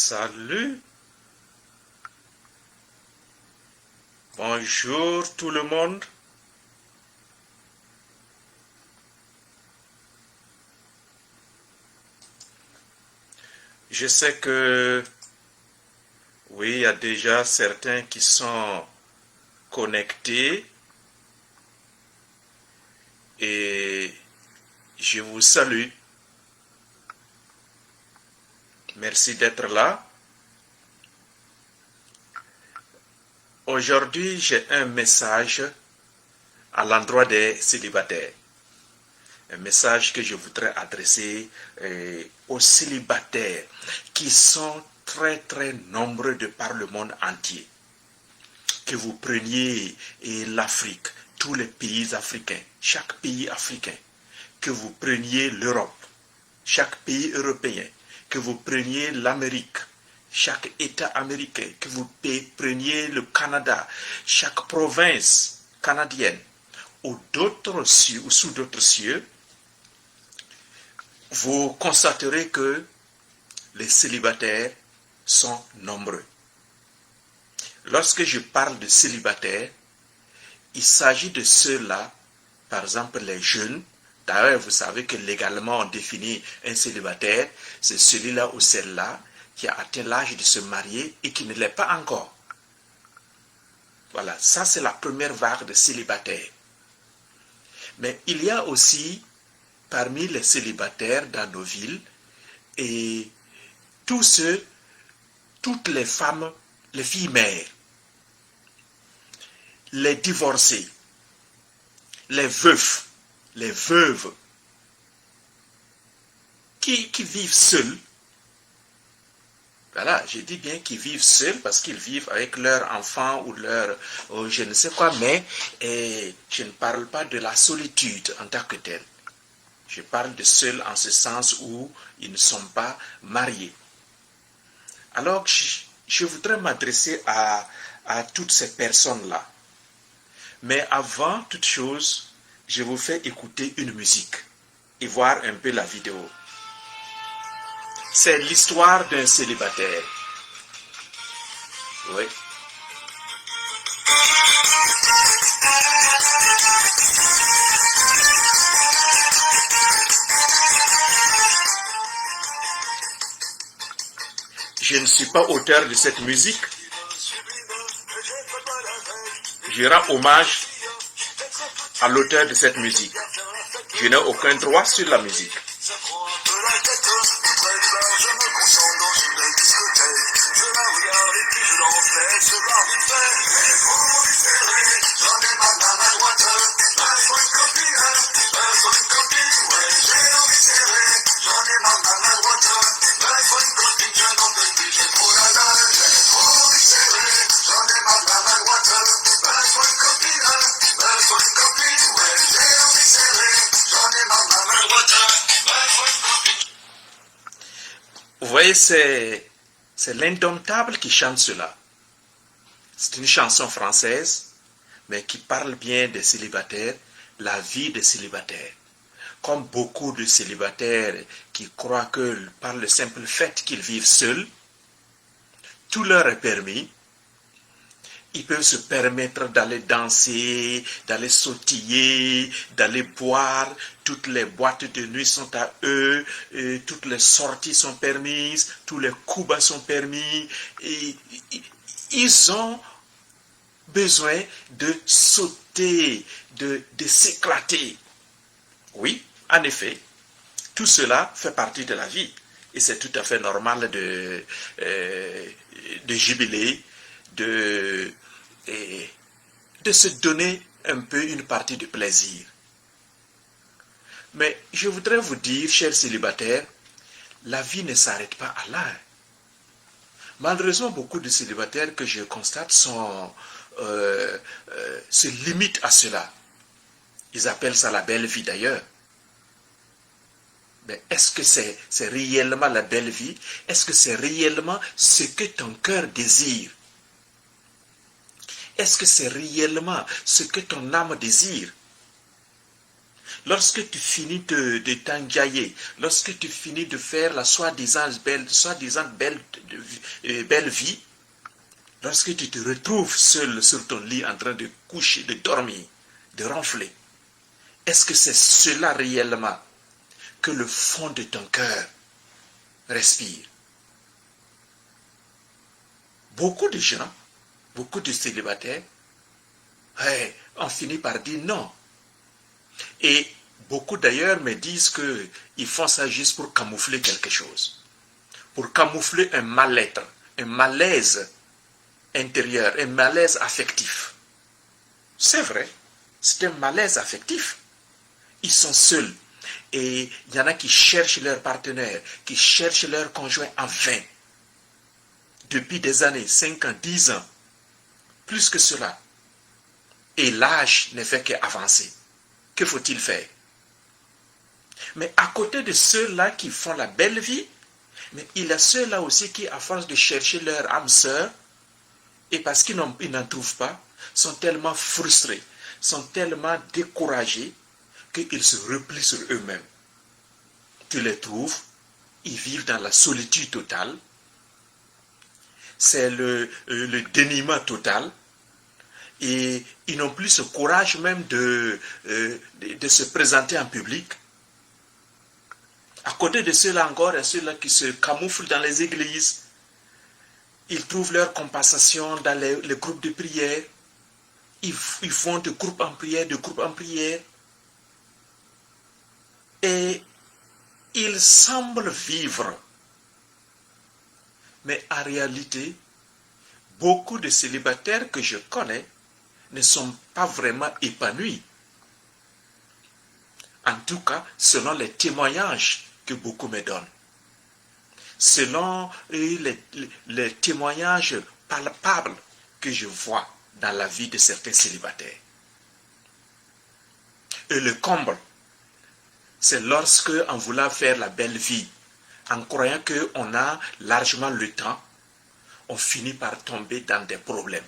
Salut, bonjour tout le monde. Je sais que oui, il y a déjà certains qui sont connectés et je vous salue. Merci d'être là. Aujourd'hui, j'ai un message à l'endroit des célibataires. Un message que je voudrais adresser aux célibataires qui sont très très nombreux de par le monde entier. Que vous preniez l'Afrique, tous les pays africains, chaque pays africain, que vous preniez l'Europe, chaque pays européen, que vous preniez l'Amérique, chaque État américain, que vous preniez le Canada, chaque province canadienne, ou d'autres cieux, ou sous d'autres cieux, vous constaterez que les célibataires sont nombreux. Lorsque je parle de célibataires, il s'agit de ceux-là, par exemple les jeunes. D'ailleurs, vous savez que légalement on définit un célibataire, c'est celui-là ou celle-là qui a atteint l'âge de se marier et qui ne l'est pas encore. Voilà, ça c'est la première vague de célibataires. Mais il y a aussi, parmi les célibataires dans nos villes, et toutes les femmes, les filles mères, les divorcés, les veufs, les veuves, qui vivent seuls. Voilà, je dis bien qu'ils vivent seuls parce qu'ils vivent avec leurs enfants ou leur je ne sais quoi, mais je ne parle pas de la solitude en tant que telle. Je parle de seuls en ce sens où ils ne sont pas mariés. Alors, je voudrais m'adresser à toutes ces personnes-là. Mais avant toute chose, je vous fais écouter une musique et voir un peu la vidéo. C'est l'histoire d'un célibataire. Oui. Je ne suis pas auteur de cette musique. Je rends hommage à l'auteur de cette musique. Je n'ai aucun droit sur la musique. Vous voyez, c'est l'indomptable qui chante cela. C'est une chanson française, mais qui parle bien des célibataires, la vie des célibataires. Comme beaucoup de célibataires qui croient que par le simple fait qu'ils vivent seuls, tout leur est permis. Ils peuvent se permettre d'aller danser, d'aller sautiller, d'aller boire. Toutes les boîtes de nuit sont à eux, et toutes les sorties sont permises, tous les coups bas sont permis. Et ils ont besoin de sauter, de s'éclater. Oui, en effet, tout cela fait partie de la vie. Et c'est tout à fait normal de jubiler, de se donner un peu une partie de plaisir. Mais je voudrais vous dire, chers célibataires, la vie ne s'arrête pas à là. Malheureusement, beaucoup de célibataires que je constate se limitent à cela. Ils appellent ça la belle vie d'ailleurs. Mais est-ce que c'est réellement la belle vie? Est-ce que c'est réellement ce que ton cœur désire? Est-ce que c'est réellement ce que ton âme désire? lorsque tu finis de t'enjailler, lorsque tu finis de faire la soi-disant belle vie, lorsque tu te retrouves seul sur ton lit en train de coucher, de dormir, de ronfler, est-ce que c'est cela réellement que le fond de ton cœur respire? Beaucoup de gens, beaucoup de célibataires, ont fini par dire non. Et beaucoup d'ailleurs me disent qu'ils font ça juste pour camoufler quelque chose, pour camoufler un mal-être, un malaise intérieur, un malaise affectif. C'est vrai, c'est un malaise affectif. Ils sont seuls. Et il y en a qui cherchent leur partenaire, qui cherchent leur conjoint en vain. Depuis des années, 5 ans, 10 ans, plus que cela. Et l'âge ne fait qu'avancer. Que faut-il faire? Mais à côté de ceux-là qui font la belle vie, mais il y a ceux-là aussi qui, à force de chercher leur âme sœur, et parce qu'ils n'en trouvent pas, sont tellement frustrés, sont tellement découragés, qu'ils se replient sur eux-mêmes. Tu les trouves, ils vivent dans la solitude totale, c'est le déniement total, et ils n'ont plus ce courage même de se présenter en public. À côté de ceux-là encore, il y a ceux-là qui se camouflent dans les églises. Ils trouvent leur compensation dans les groupes de prière. Ils font de groupe en prière, de groupe en prière. Et ils semblent vivre. Mais en réalité, beaucoup de célibataires que je connais ne sont pas vraiment épanouis. En tout cas, selon les témoignages que beaucoup me donnent. Selon les témoignages palpables que je vois dans la vie de certains célibataires. Et le comble, c'est lorsque, en voulant faire la belle vie, en croyant qu'on a largement le temps, on finit par tomber dans des problèmes.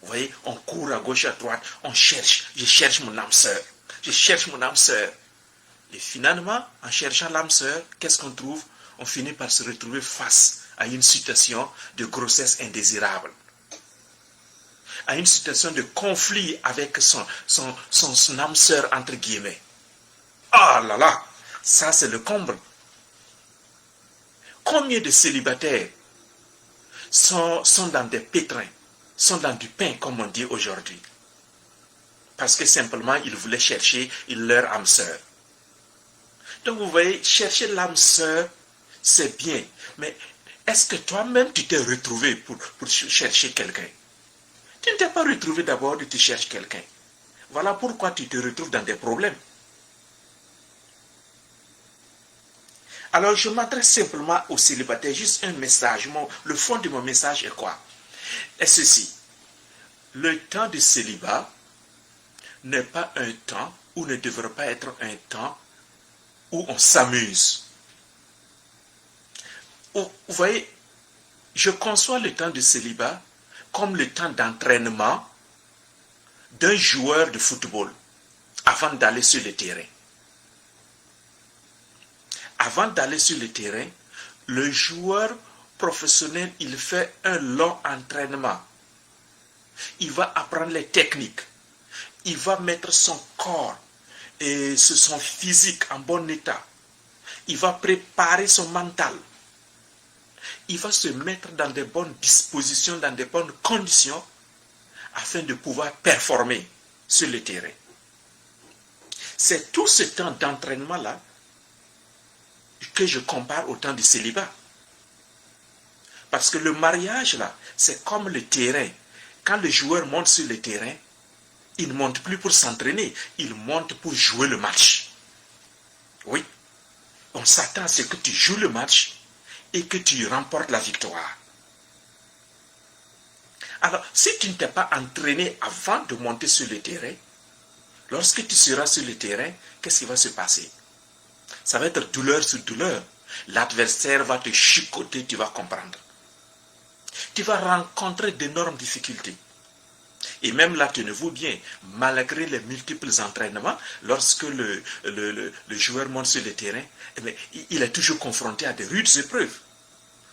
Vous voyez, on court à gauche, à droite, on cherche, je cherche mon âme sœur, je cherche mon âme sœur. Et finalement, en cherchant l'âme sœur, qu'est-ce qu'on trouve? On finit par se retrouver face à une situation de grossesse indésirable, à une situation de conflit avec son âme sœur, entre guillemets. Ah là là, ça c'est le comble. Combien de célibataires sont dans des pétrins, sont dans du pain, comme on dit aujourd'hui, parce que simplement ils voulaient chercher leur âme sœur. Donc vous voyez, chercher l'âme sœur, c'est bien, mais est-ce que toi-même tu t'es retrouvé pour chercher quelqu'un? Tu ne t'es pas retrouvé d'abord de te chercher quelqu'un. Voilà pourquoi tu te retrouves dans des problèmes. Alors je m'adresse simplement aux célibataires, juste un message. Le fond de mon message est quoi? Est ceci: le temps de célibat n'est pas un temps, ou ne devrait pas être un temps où on s'amuse. Vous voyez, je conçois le temps de célibat comme le temps d'entraînement d'un joueur de football avant d'aller sur le terrain. Avant d'aller sur le terrain, le joueur professionnel, il fait un long entraînement. Il va apprendre les techniques. Il va mettre son corps et son physique en bon état. Il va préparer son mental. Il va se mettre dans de bonnes dispositions, dans de bonnes conditions, afin de pouvoir performer sur le terrain. C'est tout ce temps d'entraînement-là que je compare au temps du célibat. Parce que le mariage, là, c'est comme le terrain. Quand le joueur monte sur le terrain, il ne monte plus pour s'entraîner, il monte pour jouer le match. Oui, on s'attend à ce que tu joues le match et que tu remportes la victoire. Alors, si tu ne t'es pas entraîné avant de monter sur le terrain, lorsque tu seras sur le terrain, qu'est-ce qui va se passer? Ça va être douleur sur douleur. L'adversaire va te chicoter, tu vas comprendre. Tu vas rencontrer d'énormes difficultés. Et même là, tenez-vous bien, malgré les multiples entraînements, lorsque le joueur monte sur le terrain, eh bien, il est toujours confronté à de rudes épreuves.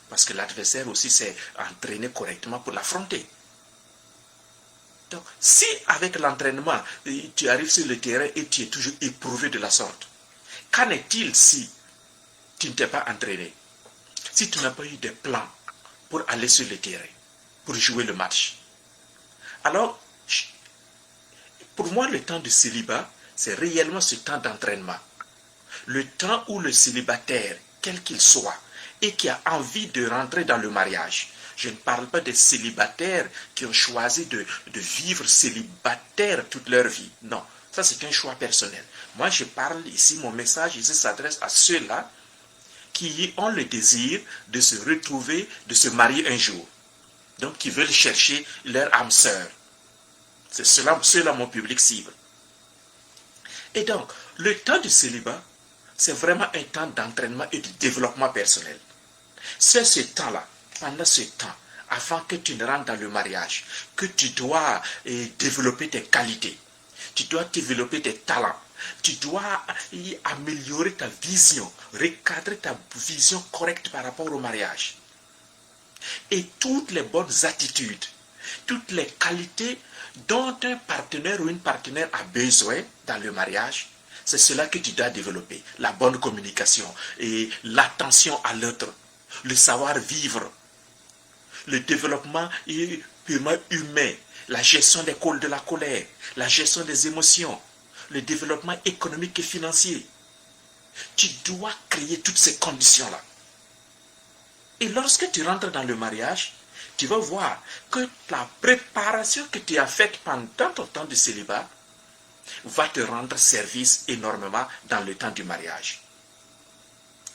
Parce que l'adversaire aussi s'est entraîné correctement pour l'affronter. Donc, si avec l'entraînement, tu arrives sur le terrain et tu es toujours éprouvé de la sorte, qu'en est-il si tu ne t'es pas entraîné? Si tu n'as pas eu de plan pour aller sur le terrain, pour jouer le match? Alors, pour moi, le temps de célibat, c'est réellement ce temps d'entraînement. Le temps où le célibataire, quel qu'il soit, et qui a envie de rentrer dans le mariage. Je ne parle pas des célibataires qui ont choisi de vivre célibataire toute leur vie. Non, ça c'est un choix personnel. Moi, je parle ici, mon message ici s'adresse à ceux-là qui ont le désir de se retrouver, de se marier un jour. Donc, qui veulent chercher leur âme sœur. C'est cela mon public cible. Et donc, le temps du célibat, c'est vraiment un temps d'entraînement et de développement personnel. C'est ce temps-là, pendant ce temps, avant que tu ne rentres dans le mariage, que tu dois développer tes qualités, tu dois développer tes talents, tu dois améliorer ta vision, recadrer ta vision correcte par rapport au mariage. Et toutes les bonnes attitudes, toutes les qualités dont un partenaire ou une partenaire a besoin dans le mariage, c'est cela que tu dois développer. La bonne communication et l'attention à l'autre, le savoir-vivre, le développement purement humain, la gestion de la colère, la gestion des émotions, le développement économique et financier. Tu dois créer toutes ces conditions-là. Et lorsque tu rentres dans le mariage, tu vas voir que la préparation que tu as faite pendant ton temps de célibat va te rendre service énormément dans le temps du mariage.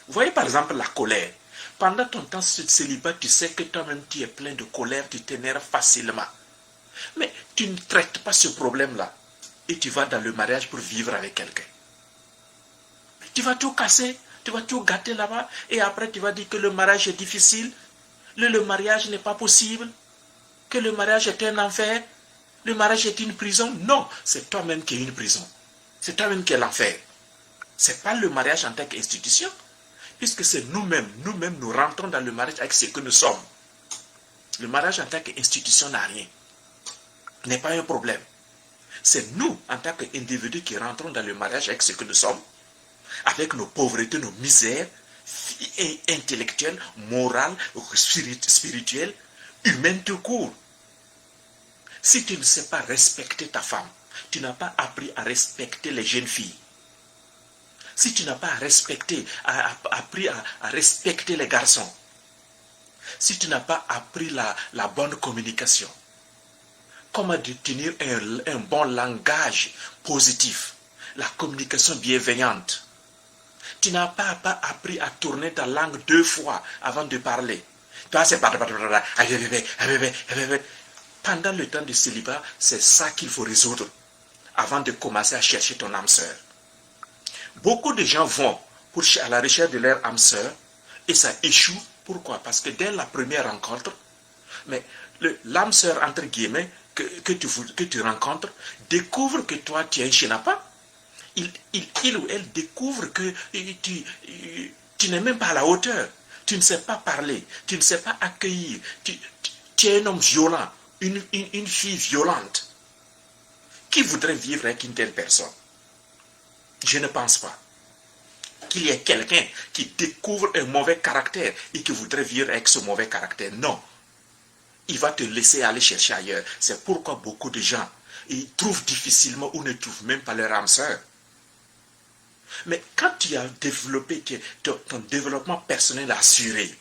Vous voyez par exemple la colère. Pendant ton temps de célibat, tu sais que toi-même tu es plein de colère, tu t'énerves facilement. Mais tu ne traites pas ce problème-là et tu vas dans le mariage pour vivre avec quelqu'un. Tu vas tout casser, tu vas tout gâter là-bas et après tu vas dire que le mariage est difficile, le mariage n'est pas possible, que le mariage est un enfer, le mariage est une prison. Non, c'est toi-même qui es une prison. C'est toi-même qui es l'enfer. Ce n'est pas le mariage en tant qu'institution, puisque c'est nous-mêmes nous rentrons dans le mariage avec ce que nous sommes. Le mariage en tant qu'institution n'a rien, n'est pas un problème. C'est nous, en tant qu'individus, qui rentrons dans le mariage avec ce que nous sommes, avec nos pauvretés, nos misères, intellectuelles, morales, spirituelles, humaines tout court. Si tu ne sais pas respecter ta femme, tu n'as pas appris à respecter les jeunes filles. Si tu n'as pas appris à respecter les garçons, si tu n'as pas appris la bonne communication, comment tenir un bon langage positif, la communication bienveillante, tu n'as pas appris à tourner ta langue 2 fois avant de parler. Toi, c'est pas... Pendant le temps de célibat, c'est ça qu'il faut résoudre avant de commencer à chercher ton âme sœur. Beaucoup de gens vont à la recherche de leur âme sœur et ça échoue. Pourquoi? Parce que dès la première rencontre, mais l'âme sœur, entre guillemets, que tu rencontres, découvre que toi, tu es un chénapa. Il ou elle découvre que tu n'es même pas à la hauteur. Tu ne sais pas parler, tu ne sais pas accueillir. Tu es un homme violent, une fille violente. Qui voudrait vivre avec une telle personne? Je ne pense pas qu'il y ait quelqu'un qui découvre un mauvais caractère et qui voudrait vivre avec ce mauvais caractère. Non. Il va te laisser aller chercher ailleurs. C'est pourquoi beaucoup de gens trouvent difficilement ou ne trouvent même pas leur âme sœur. Mais quand tu as développé ton développement personnel assuré,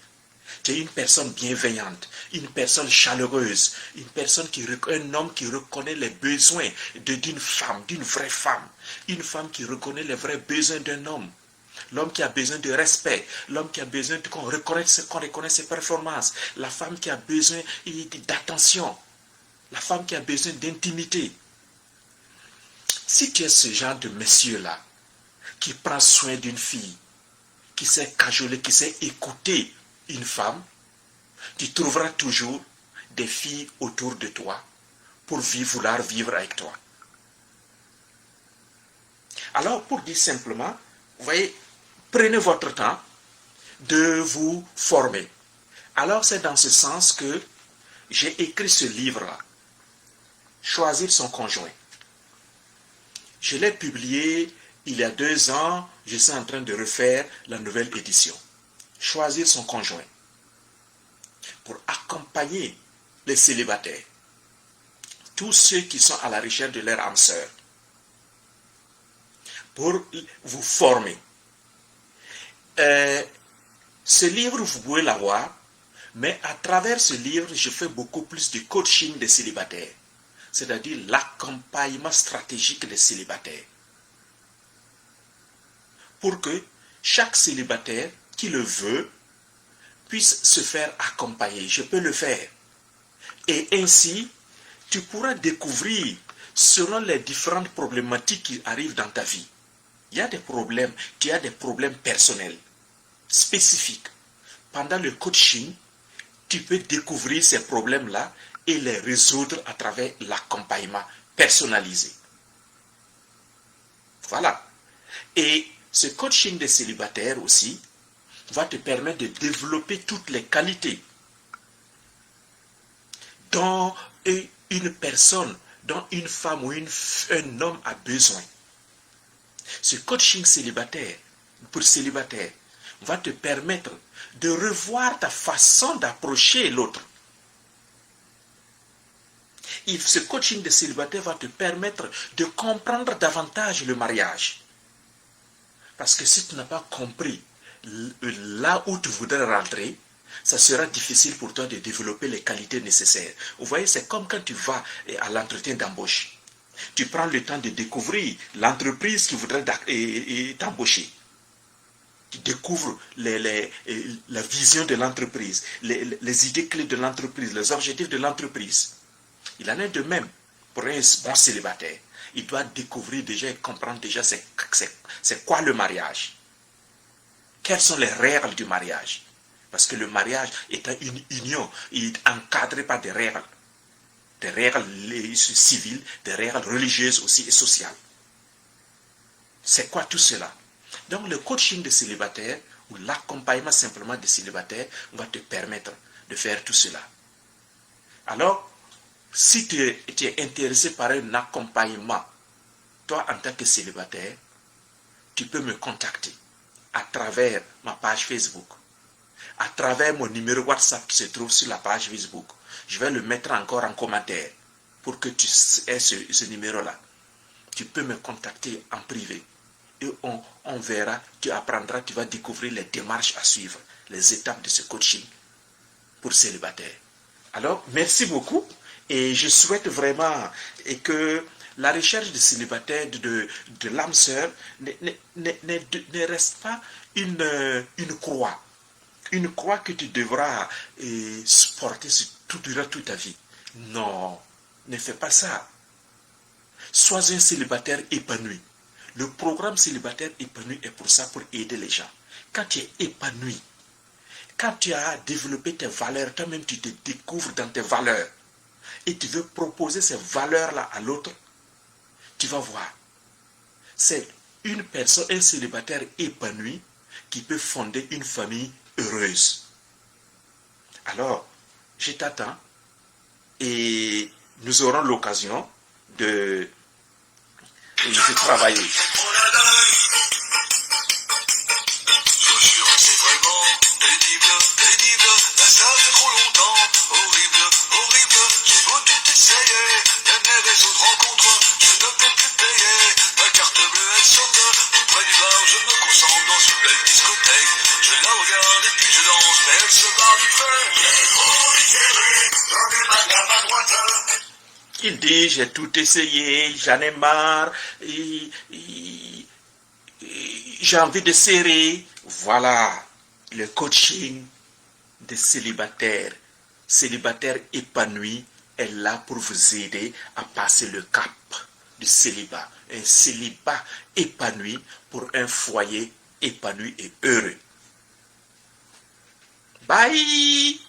tu es une personne bienveillante, une personne chaleureuse, un homme qui reconnaît les besoins d'une femme, d'une vraie femme, une femme qui reconnaît les vrais besoins d'un homme. L'homme qui a besoin de respect, l'homme qui a besoin qu'on reconnaisse ses performances, la femme qui a besoin d'attention, la femme qui a besoin d'intimité. Si tu es ce genre de monsieur-là, qui prend soin d'une fille, qui sait cajoler, qui sait écouter une femme, tu trouveras toujours des filles autour de toi pour vouloir vivre avec toi. Alors, pour dire simplement, vous voyez, prenez votre temps de vous former. Alors, c'est dans ce sens que j'ai écrit ce livre-là, Choisir son conjoint. Je l'ai publié il y a 2 ans, je suis en train de refaire la nouvelle édition. Choisir son conjoint. Pour accompagner les célibataires, tous ceux qui sont à la recherche de leur âme sœur, pour vous former. Ce livre, vous pouvez l'avoir, mais à travers ce livre, je fais beaucoup plus de coaching des célibataires, c'est-à-dire l'accompagnement stratégique des célibataires, pour que chaque célibataire qui le veut puisse se faire accompagner. Je peux le faire. Et ainsi, tu pourras découvrir, selon les différentes problématiques qui arrivent dans ta vie, il y a des problèmes, tu as des problèmes personnels, spécifiques. Pendant le coaching, tu peux découvrir ces problèmes-là et les résoudre à travers l'accompagnement personnalisé. Voilà. Et ce coaching des célibataires aussi va te permettre de développer toutes les qualités dont une personne, dont une femme ou un homme a besoin. Ce coaching célibataire, pour célibataire, va te permettre de revoir ta façon d'approcher l'autre. Ce coaching de célibataire va te permettre de comprendre davantage le mariage. Parce que si tu n'as pas compris là où tu voudrais rentrer, ça sera difficile pour toi de développer les qualités nécessaires. Vous voyez, c'est comme quand tu vas à l'entretien d'embauche. Tu prends le temps de découvrir l'entreprise qui voudrait t'embaucher. Tu découvres la vision de l'entreprise, les idées clés de l'entreprise, les objectifs de l'entreprise. Il en est de même pour un bon célibataire. Il doit découvrir déjà et comprendre déjà c'est quoi le mariage. Quelles sont les règles du mariage? Parce que le mariage est une union, il est encadré par des règles civiles, des règles religieuses aussi et sociales. C'est quoi tout cela? Donc le coaching de célibataire ou l'accompagnement simplement des célibataires va te permettre de faire tout cela. Alors, si tu es intéressé par un accompagnement, toi en tant que célibataire, tu peux me contacter à travers ma page Facebook, à travers mon numéro WhatsApp qui se trouve sur la page Facebook. Je vais le mettre encore en commentaire pour que tu aies ce numéro-là. Tu peux me contacter en privé et on verra, tu apprendras, tu vas découvrir les démarches à suivre, les étapes de ce coaching pour célibataires. Alors, merci beaucoup et je souhaite vraiment que la recherche de célibataire, de l'âme sœur, ne reste pas une croix. Une croix que tu devras porter durant toute ta vie. Non, ne fais pas ça. Sois un célibataire épanoui. Le programme célibataire épanoui est pour ça, pour aider les gens. Quand tu es épanoui, quand tu as développé tes valeurs, toi-même tu te découvres dans tes valeurs et tu veux proposer ces valeurs-là à l'autre, tu vas voir. C'est une personne, un célibataire épanoui qui peut fonder une famille heureuse. Alors, je t'attends et nous aurons l'occasion de travailler. Il dit, j'ai tout essayé, j'en ai marre, j'ai envie de serrer. Voilà, le coaching des célibataires. Célibataire épanoui est là pour vous aider à passer le cap du célibat. Un célibat épanoui pour un foyer épanoui et heureux. Bye!